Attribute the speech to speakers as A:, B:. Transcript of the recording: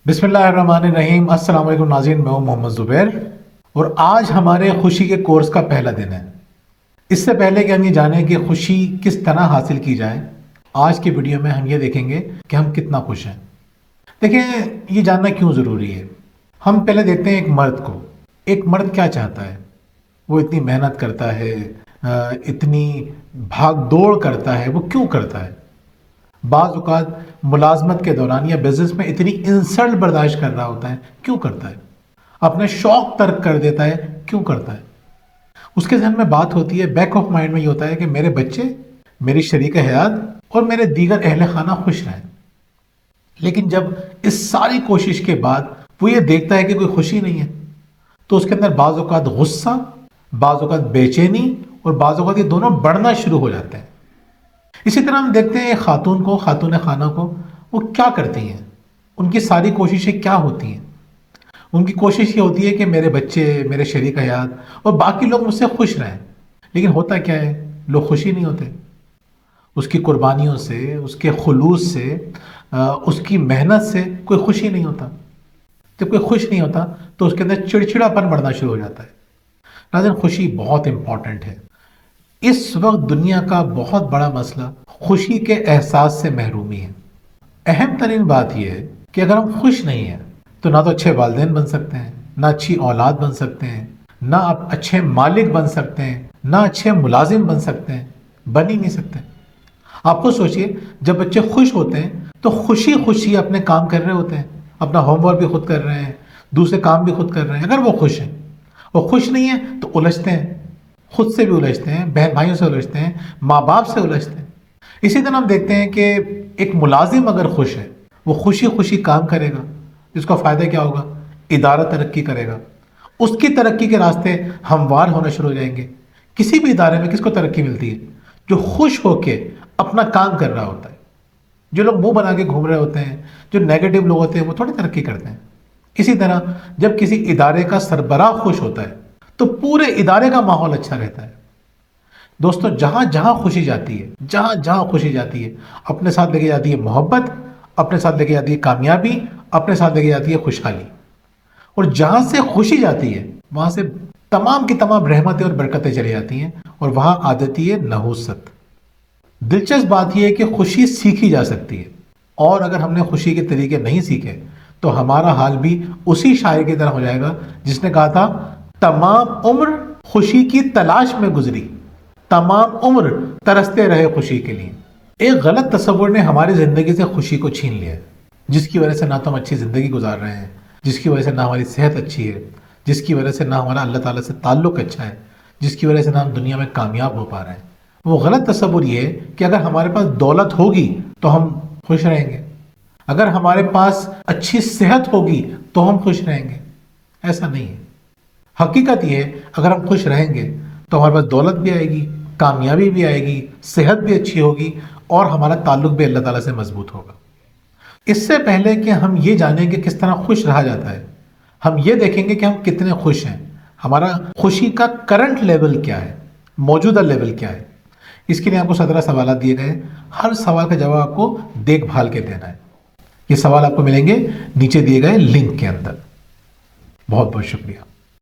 A: बिस्मिल्लाहिर्रहमानिर्रहीम। अस्सलाम वालेकुम नाज़रीन, मैं हूं मोहम्मद ज़ुबैर और आज हमारे खुशी के कोर्स का पहला दिन है। इससे पहले कि हम ये जानें कि खुशी किस तरह हासिल की जाए, आज की वीडियो में हम ये देखेंगे कि हम कितना खुश हैं। देखें, ये जानना क्यों ज़रूरी है। हम पहले देखते हैं एक मर्द को। एक मर्द क्या चाहता है? वो इतनी मेहनत करता है, इतनी भाग दौड़ करता है, वो क्यों करता है? बाज़ औक़ात मुलाजमत के दौरान या बिजनेस में इतनी इंसल्ट बर्दाश्त कर रहा होता है, क्यों करता है? अपने शौक तर्क कर देता है, क्यों करता है? उसके ज़हन में बात होती है, बैक ऑफ माइंड में ये होता है कि मेरे बच्चे, मेरी शरीक हयात और मेरे दीगर अहले खाना खुश रहें। लेकिन जब इस सारी कोशिश के बाद वो ये देखता है कि कोई खुशी नहीं है, तो उसके अंदर बाज़ औक़ात गुस्सा, बाज़ औक़ात बेचैनी और बाज़ औक़ात ये दोनों बढ़ना शुरू हो जाते हैं। इसी तरह हम देखते हैं खातून को, खातून खाना को, वो क्या करती हैं, उनकी सारी कोशिशें क्या होती हैं। उनकी कोशिश ये होती है कि मेरे बच्चे, मेरे शरीक हयात और बाकी लोग मुझसे खुश रहें। लेकिन होता क्या है, लोग खुशी नहीं होते। उसकी कुर्बानियों से, उसके खुलूस से, उसकी मेहनत से कोई खुशी नहीं होता। जब कोई खुश नहीं होता तो उसके अंदर चिड़चिड़ापन बढ़ना शुरू हो जाता है। नाज़रीन, खुशी बहुत इंपॉर्टेंट है। इस वक्त दुनिया का बहुत बड़ा मसला खुशी के एहसास से महरूमी है। अहम तरीन बात यह है कि अगर हम खुश नहीं हैं तो ना तो अच्छे वालिदैन बन सकते हैं, ना अच्छी औलाद बन सकते हैं, ना आप अच्छे मालिक बन सकते हैं, ना अच्छे मुलाजिम बन सकते हैं, बन ही नहीं सकते। आप खुद सोचिए, जब बच्चे खुश होते हैं तो खुशी खुशी अपने काम कर रहे होते हैं, अपना होमवर्क भी खुद कर रहे हैं, दूसरे काम भी खुद कर रहे हैं। अगर वो खुश हैं, वो खुश नहीं है तो उलझते हैं, खुद से भी उलझते हैं, बहन भाइयों से उलझते हैं, माँ बाप से उलझते हैं। इसी तरह हम देखते हैं कि एक मुलाजिम अगर खुश है, वो खुशी खुशी काम करेगा, जिसका फ़ायदा क्या होगा? इदारा तरक्की करेगा, उसकी तरक्की के रास्ते हमवार होना शुरू हो जाएंगे। किसी भी इदारे में किसको तरक्की मिलती है? जो खुश होके अपना काम कर रहा होता है। जो लोग मुंह बना के घूम रहे होते हैं, जो नेगेटिव लोग होते हैं, वो थोड़ी तरक्की करते हैं। इसी तरह जब किसी इदारे का सरबराह खुश होता है तो पूरे इदारे का माहौल अच्छा रहता है। दोस्तों, जहां जहां खुशी जाती है, जहां जहां खुशी जाती है, अपने साथ लेके जाती है मोहब्बत, अपने साथ लेके जाती है कामयाबी, अपने साथ लेके जाती है खुशहाली। और जहां से खुशी जाती है वहां से तमाम की तमाम रहमतें और बरकतें चली जाती हैं और वहां आ जाती है नहुसत। दिलचस्प बात यह है कि खुशी सीखी जा सकती है, और अगर हमने खुशी के तरीके नहीं सीखे तो हमारा हाल भी उसी शायर की तरह हो जाएगा जिसने कहा था, तमाम उम्र खुशी की तलाश में गुजरी, तमाम उम्र तरसते रहे खुशी के लिए। एक गलत तस्वुर ने हमारी जिंदगी से खुशी को छीन लिया है, जिसकी वजह से ना तो हम अच्छी जिंदगी गुजार रहे हैं, जिसकी वजह से ना हमारी सेहत अच्छी है, जिसकी वजह से ना हमारा अल्लाह ताला से ताल्लुक अच्छा है, जिसकी वजह से ना हम दुनिया में कामयाब हो पा रहे हैं। वो गलत तस्वुर ये है कि अगर हमारे पास दौलत होगी तो हम खुश रहेंगे, अगर हमारे पास अच्छी सेहत होगी तो हम खुश रहेंगे। ऐसा नहीं है। हकीकत ये है, अगर हम खुश रहेंगे तो हमारे पास दौलत भी आएगी, कामयाबी भी आएगी, सेहत भी अच्छी होगी और हमारा ताल्लुक भी अल्लाह ताला से मजबूत होगा। इससे पहले कि हम ये जानें कि किस तरह खुश रहा जाता है, हम ये देखेंगे कि हम कितने खुश हैं, हमारा खुशी का करंट लेवल क्या है, मौजूदा लेवल क्या है। इसके लिए आपको 17 सवाल दिए गए। हर सवाल का जवाब आपको देखभाल के देना है। ये सवाल आपको मिलेंगे नीचे दिए गए लिंक के अंदर। बहुत बहुत शुक्रिया।